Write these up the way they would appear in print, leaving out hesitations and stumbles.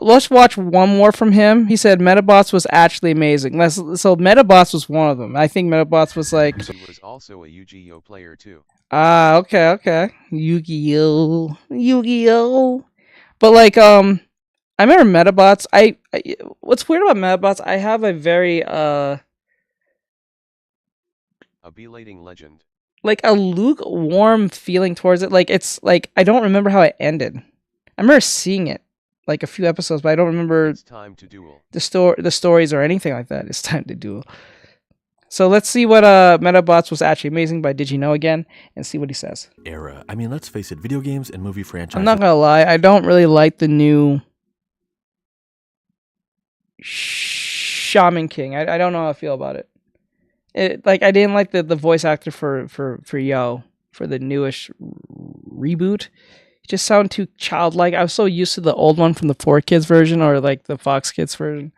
Let's watch one more from him. He said Medabots was actually amazing. So Medabots was one of them. I think Medabots was like. He was also a Yu-Gi-Oh player too. Okay, okay. Yu-Gi-Oh, Yu-Gi-Oh. But like, I remember Medabots. What's weird about Medabots? I have a very A belating legend. like a lukewarm feeling towards it. Like it's like I don't remember how it ended. I remember seeing it like a few episodes, but I don't remember It's time to duel. the stories or anything like that. It's time to duel. So let's see what Medabots was actually amazing by Did You Know again and see what he says. Era. I mean, let's face it, video games and movie franchises. I'm not gonna lie, I don't really like the new Shaman King. I don't know how I feel about it. Like I didn't like the voice actor for Yo for the newish reboot. It just sounded too childlike. I was so used to the old one from the 4Kids version or like the Fox Kids version.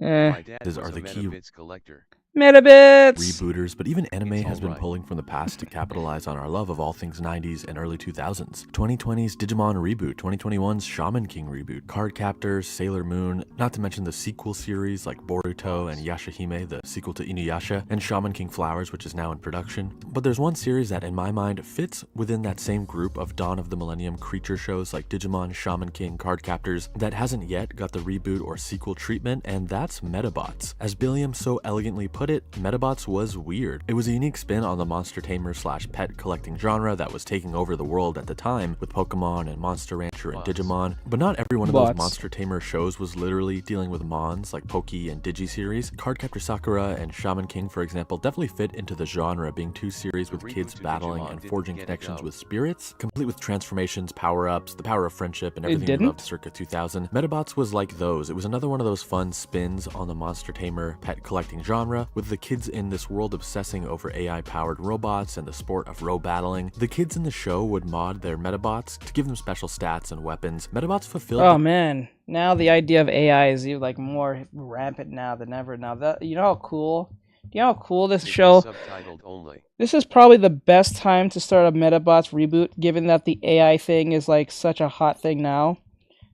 My dad was are a the key Medabots collector. Metabits! Rebooters, but even anime It's has been alright. pulling from the past to capitalize on our love of all things 90s and early 2000s. 2020's Digimon reboot, 2021's Shaman King reboot, Card Captors, Sailor Moon, not to mention the sequel series like Boruto and Yashahime, the sequel to Inuyasha, and Shaman King Flowers, which is now in production. But there's one series that, in my mind, fits within that same group of Dawn of the Millennium creature shows like Digimon, Shaman King, Card Captors that hasn't yet got the reboot or sequel treatment, and that's Medabots. As Billiam so elegantly put it, Medabots was weird. It was a unique spin on the monster tamer / pet collecting genre that was taking over the world at the time with Pokemon and Monster Rancher and Digimon, but not every one of those monster tamer shows was literally dealing with mons like Poke and Digi series. Cardcaptor Sakura and Shaman King, for example, definitely fit into the genre, being two series with kids battling and forging connections with spirits, complete with transformations, power-ups, the power of friendship, and everything we loved circa 2000. Medabots was like those. It was another one of those fun spins on the monster tamer pet collecting genre, with the kids in this world obsessing over AI-powered robots and the sport of row battling. The kids in the show would mod their Medabots to give them special stats and weapons. Medabots fulfilled. Oh man, now the idea of AI is even like more rampant now than ever. Now that you know how cool, you know how cool this show. Subtitled only. This is probably the best time to start a Medabots reboot, given that the AI thing is like such a hot thing now.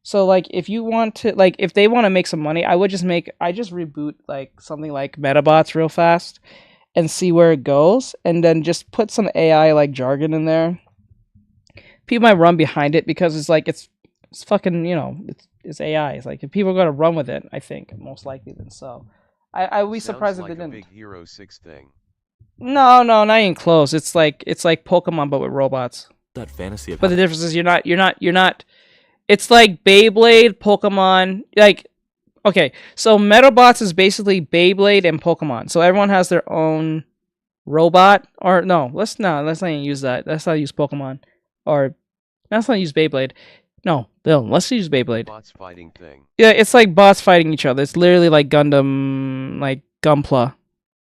So like if you want to like if they want to make some money, I just reboot like something like Medabots real fast and see where it goes and then just put some AI like jargon in there. People might run behind it because it's like it's fucking, you know, it's AI. It's like if people are gonna run with it, I think most likely then so. I would be surprised if they didn't. Big Hero 6 thing. No, not even close. It's like Pokemon but with robots. That fantasy of but the difference is you're not it's like Beyblade, Pokemon, like okay, so Medabots is basically Beyblade and Pokemon. So everyone has their own robot or no, let's not even use that. Let's not use Pokemon or let's not use Beyblade. No, Bill, let's use Beyblade. Bots fighting thing. Yeah, it's like bots fighting each other. It's literally like Gundam, like Gunpla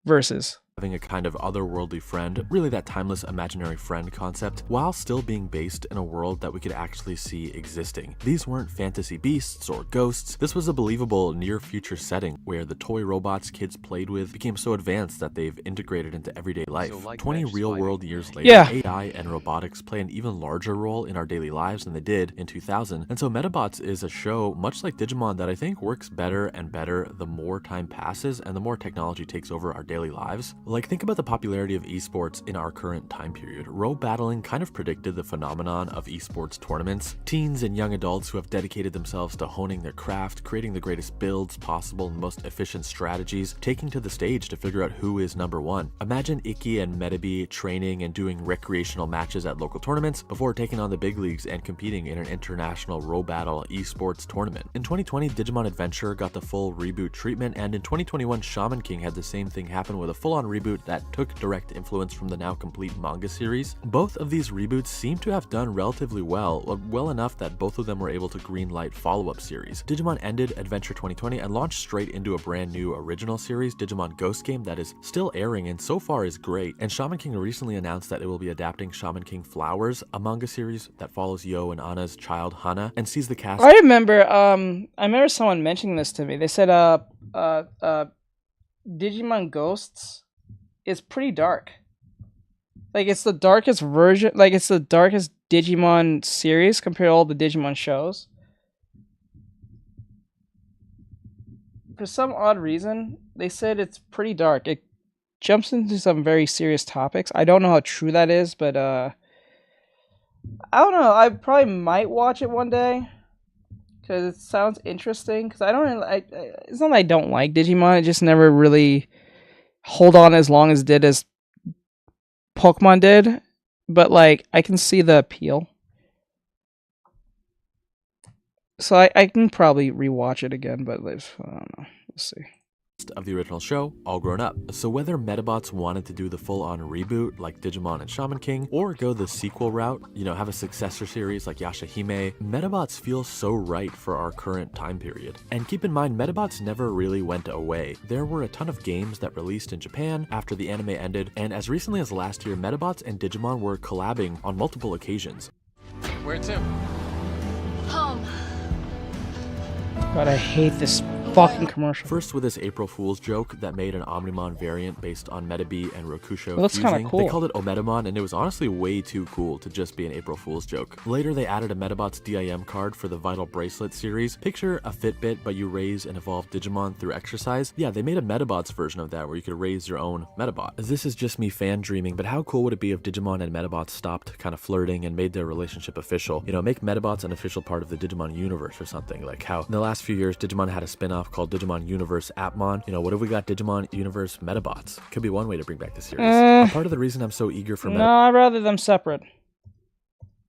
versus. Having a kind of otherworldly friend, really that timeless imaginary friend concept, while still being based in a world that we could actually see existing. These weren't fantasy beasts or ghosts. This was a believable near-future setting where the toy robots kids played with became so advanced that they've integrated into everyday life. So like 20 real-world fighting. years later, Yeah. AI and robotics play an even larger role in our daily lives than they did in 2000. And so Medabots is a show, much like Digimon, that I think works better and better the more time passes and the more technology takes over our daily lives. Like, think about the popularity of esports in our current time period. Row battling kind of predicted the phenomenon of esports tournaments. Teens and young adults who have dedicated themselves to honing their craft, creating the greatest builds possible and most efficient strategies, taking to the stage to figure out who is number one. Imagine Iki and Medabi training and doing recreational matches at local tournaments before taking on the big leagues and competing in an international row battle esports tournament. In 2020, Digimon Adventure got the full reboot treatment, and in 2021, Shaman King had the same thing happen with a full-on reboot that took direct influence from the now complete manga series. Both of these reboots seem to have done relatively well enough that both of them were able to greenlight follow-up series. Digimon ended Adventure 2020 and launched straight into a brand new original series, Digimon Ghost Game, that is still airing and so far is great. And Shaman King recently announced that it will be adapting Shaman King Flowers, a manga series that follows Yo and Anna's child Hana and sees the cast. I remember someone mentioning this to me. They said Digimon Ghosts is pretty dark. Like it's the darkest version, like it's the darkest Digimon series compared to all the Digimon shows. for some odd reason, they said it's pretty dark. It jumps into some very serious topics. I don't know how true that is, but I don't know. I probably might watch it one day because it sounds interesting. Because I don't really, it's not that I don't like Digimon. It just never really hold on as long as did as Pokemon did. But like, I can see the appeal. So I can probably rewatch it again, but I don't know. We'll see. Of the original show, all grown up. So whether Medabots wanted to do the full-on reboot like Digimon and Shaman King, or go the sequel route, you know, have a successor series like Yashahime, Medabots feels so right for our current time period. And keep in mind, Medabots never really went away. There were a ton of games that released in Japan after the anime ended, and as recently as last year, Medabots and Digimon were collabing on multiple occasions. Where to? Home. God, I hate this fucking commercial. First with this April Fool's joke that made an Omnimon variant based on Medabi and Rokusho Well, that's kinda fusing. cool. They called it Omedamon, and it was honestly way too cool to just be an April Fool's joke. Later they added a Medabots DIM card for the Vital Bracelet series. Picture a Fitbit, but you raise and evolve Digimon through exercise. Yeah, they made a Medabots version of that where you could raise your own Medabot. This is just me fan dreaming, but how cool would it be if Digimon and Medabots stopped kind of flirting and made their relationship official? You know, make Medabots an official part of the Digimon universe or something, like how in the last few years Digimon had a spin-off called Digimon Universe Appmon. You know, what if we got Digimon Universe Medabots? Could be one way to bring back the series. A part of the reason I'm so eager for No, I'd rather them separate.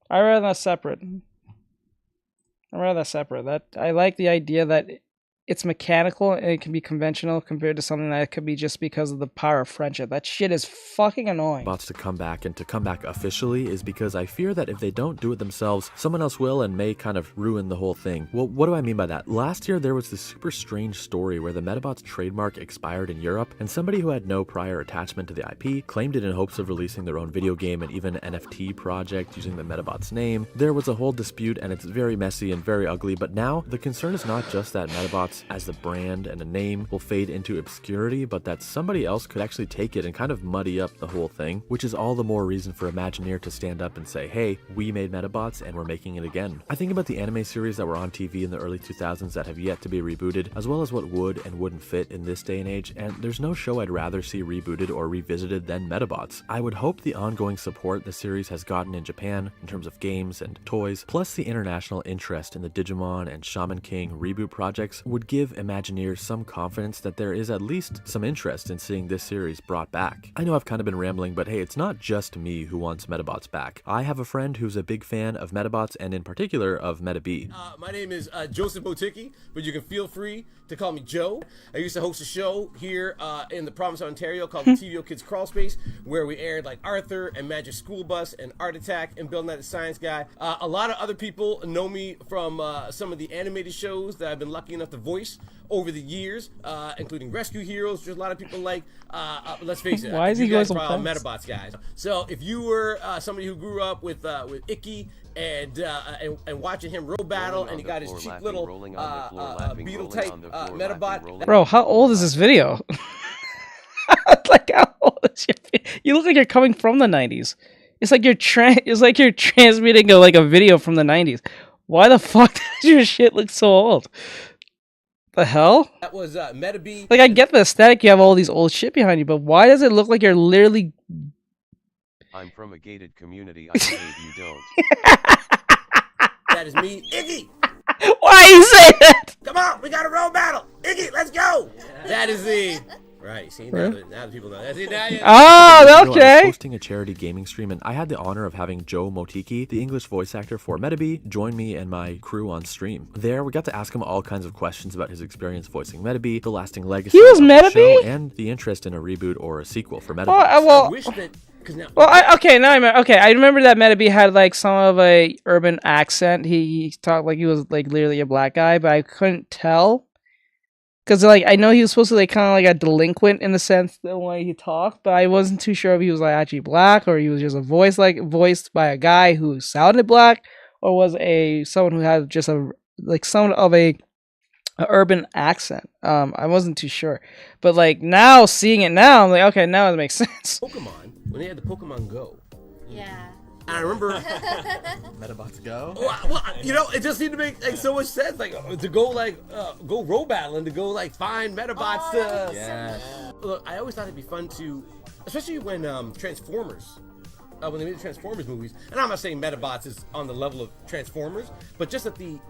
I'd rather them separate. I'd rather that separate. That I like the idea that it's mechanical and it can be conventional compared to something that could be just because of the power of friendship. That shit is fucking annoying. Medabots to come back, and to come back officially is because I fear that if they don't do it themselves, someone else will and may kind of ruin the whole thing. Well, what do I mean by that? Last year there was this super strange story where the Medabots trademark expired in Europe, and somebody who had no prior attachment to the IP claimed it in hopes of releasing their own video game and even NFT project using the Medabots name. There was a whole dispute, and it's very messy and very ugly, but now the concern is not just that Medabots as the brand and a name will fade into obscurity, but that somebody else could actually take it and kind of muddy up the whole thing, which is all the more reason for Imagineer to stand up and say, hey, we made Medabots and we're making it again. I think about the anime series that were on TV in the early 2000s that have yet to be rebooted, as well as what would and wouldn't fit in this day and age, and there's no show I'd rather see rebooted or revisited than Medabots. I would hope the ongoing support the series has gotten in Japan in terms of games and toys, plus the international interest in the Digimon and Shaman King reboot projects would give Imagineers some confidence that there is at least some interest in seeing this series brought back. I know I've kind of been rambling, but hey, it's not just me who wants Medabots back. I have a friend who's a big fan of Medabots and in particular of Medabi. My name is Joseph Botiki, but you can feel free to call me Joe. I used to host a show here in the province of Ontario called the TVO Kids Crawl Space, where we aired like Arthur and Magic School Bus and Art Attack and Bill Nye the Science Guy. A lot of other people know me from some of the animated shows that I've been lucky enough to voice over the years, including Rescue Heroes. There's a lot of people like, let's face it, Why is you he guys going are so all fast? Medabots guys. So if you were somebody who grew up with Icky and watching him roll battle, and he got his cheap little beetle type Medabot. Bro, how old is this video? Like, how old is you look like you're coming from the 90s. It's like you're transmitting a video from the 90s. Why the fuck does your shit look so old? The hell? That was Medabi. Like, I get the aesthetic, you have all these old shit behind you, but why does it look like you're literally... I'm from a gated community. I believe you don't. That is me, Iggy. Why you say that? Come on, we got a roll battle. Iggy, let's go. That is the right. See, now the people know. That's it. Now you... Oh, I was okay. hosting a charity gaming stream, and I had the honor of having Joe Motiki, the English voice actor for Medabi, join me and my crew on stream. There, we got to ask him all kinds of questions about his experience voicing Medabi, the lasting legacy He was of the Medabi? show, and the interest in a reboot or a sequel for Medabi. Well, I wish that. Now, I remember that Medabi had like some of a urban accent. He talked like he was like literally a black guy, but I couldn't tell. Cause like I know he was supposed to like kind of like a delinquent in the sense the way he talked, but I wasn't too sure if he was like actually black or he was just voiced by a guy who sounded black, or was someone who had just somewhat of a urban accent. I wasn't too sure, but like now seeing it now, I'm like, okay, now it makes sense. Pokemon, when they had the Pokemon Go. Yeah. And I remember, Medabots go. well, you know, it just seemed to make like so much sense, like to go go road battling, to go like find Medabots. Look, I always thought it'd be fun to, especially when Transformers. When they made the Transformers movies, and I'm not saying Medabots is on the level of Transformers, but just that you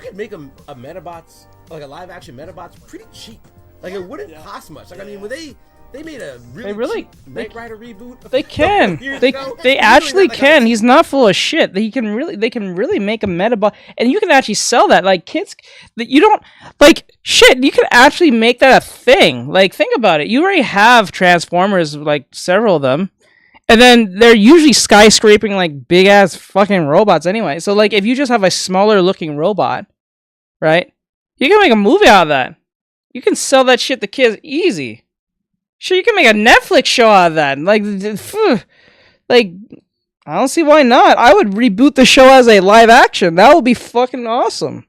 could make a Medabots, like a live action Medabots, pretty cheap. Like it wouldn't cost much. Like I mean, when they made a really cheap Knight Rider reboot. They can. They actually can. He's not full of shit. They can really make a Medabot, and you can actually sell that. Like kids, that you don't like shit. You can actually make that a thing. Like think about it. You already have Transformers, like several of them. And then they're usually skyscraping like big ass fucking robots anyway. So like if you just have a smaller looking robot, right? You can make a movie out of that. You can sell that shit to kids easy. Sure, you can make a Netflix show out of that. Like I don't see why not. I would reboot the show as a live action. That would be fucking awesome.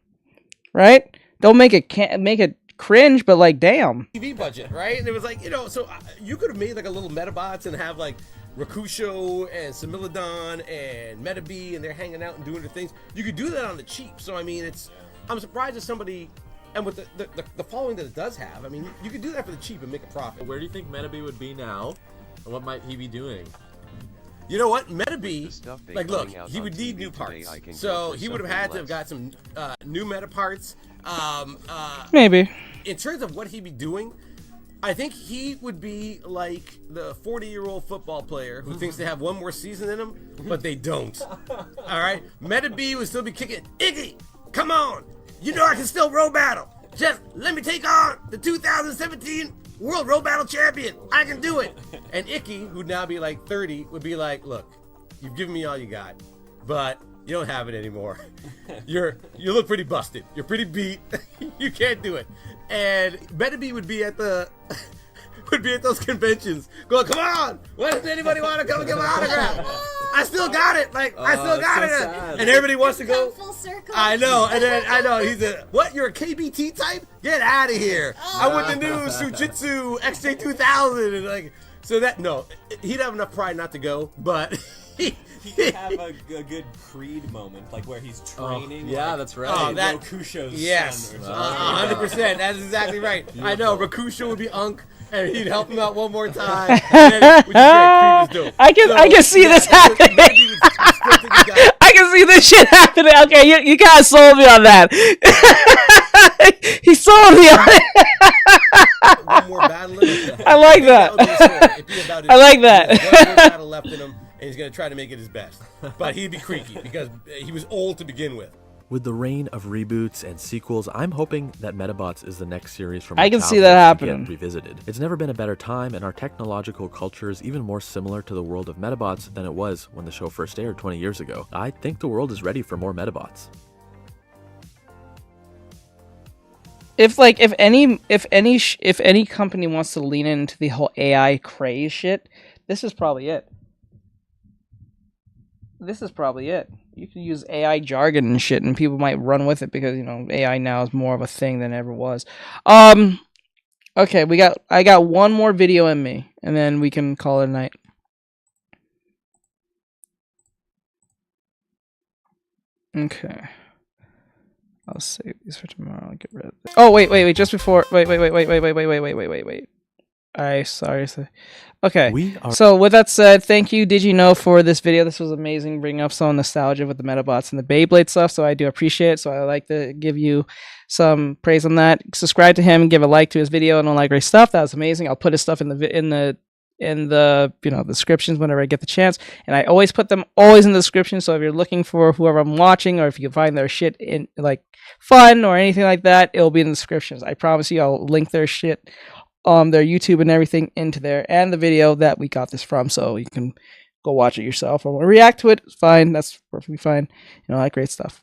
Right? Don't make it cringe, but like damn. TV budget, right? And it was like, you know, so you could have made like a little Medabots and have like Rakusho and Similodon and Metabee, and they're hanging out and doing their things. You could do that on the cheap. So I mean, I'm surprised that somebody, and with the following that it does have, I mean, you could do that for the cheap and make a profit. Where do you think Metabee would be now, and what might he be doing? You know what, Metabee, like look, he would need new parts, so he would have had to have got some new meta parts. Maybe. In terms of what he'd be doing, I think he would be like the 40-year-old football player who thinks they have one more season in them, but they don't. All right? Metabee would still be kicking, Iggy, come on. You know I can still road battle. Just let me take on the 2017 World Road Battle Champion. I can do it. And Icky, who'd now be like 30, would be like, look, you've given me all you got, but you don't have it anymore. You look pretty busted. You're pretty beat. You can't do it. And Metabee would be at those conventions going, come on, why doesn't anybody want to come and give an autograph? I still got it. Like, I still got it. Sad. And everybody wants to go. Full circle. I know. And then I know. He said, what? You're a KBT type? Get out of here. I want the new Sujitsu XJ2000. And like, so that, no, he'd have enough pride not to go, but He could have a good Creed moment, like where he's training. Yeah, like, that's right. Oh, that Rakusho's yes, son or something. 100%. That's exactly right. I know. Rakusho would be Unk, and he'd help him out one more time. And then, which is great. Creed was dope. I can see this happening. I can see this shit happening. Okay, you kind of sold me on that. He sold me on it. One more battle in him. I like that. I like that. One more battle left in him, and he's gonna try to make it his best. But he'd be creaky because he was old to begin with. With the reign of reboots and sequels, I'm hoping that Medabots is the next series from I our can see childhood that to get happening. revisited. It's never been a better time, and our technological culture is even more similar to the world of Medabots than it was when the show first aired 20 years ago. I think the world is ready for more Medabots. If any company wants to lean into the whole AI craze shit, this is probably it. You can use AI jargon and shit, and people might run with it because, you know, AI now is more of a thing than it ever was. Okay, I got one more video in me, and then we can call it a night. Okay. I'll save these for tomorrow. I'll get rid of this. Oh, wait. Just before. Wait. Sorry. Okay. So with that said, thank you, Did You Know, for this video. This was amazing, bringing up some nostalgia with the Medabots and the Beyblade stuff. So I do appreciate it. So I like to give you some praise on that. Subscribe to him, give a like to his video, and all that great stuff. That was amazing. I'll put his stuff in the descriptions whenever I get the chance, and I always put them in the description. So if you're looking for whoever I'm watching, or if you find their shit in like fun or anything like that, it'll be in the descriptions. I promise you, I'll link their shit, their YouTube and everything into there, and the video that we got this from, so you can go watch it yourself or react to it. It's fine. That's perfectly fine. You know, that great stuff.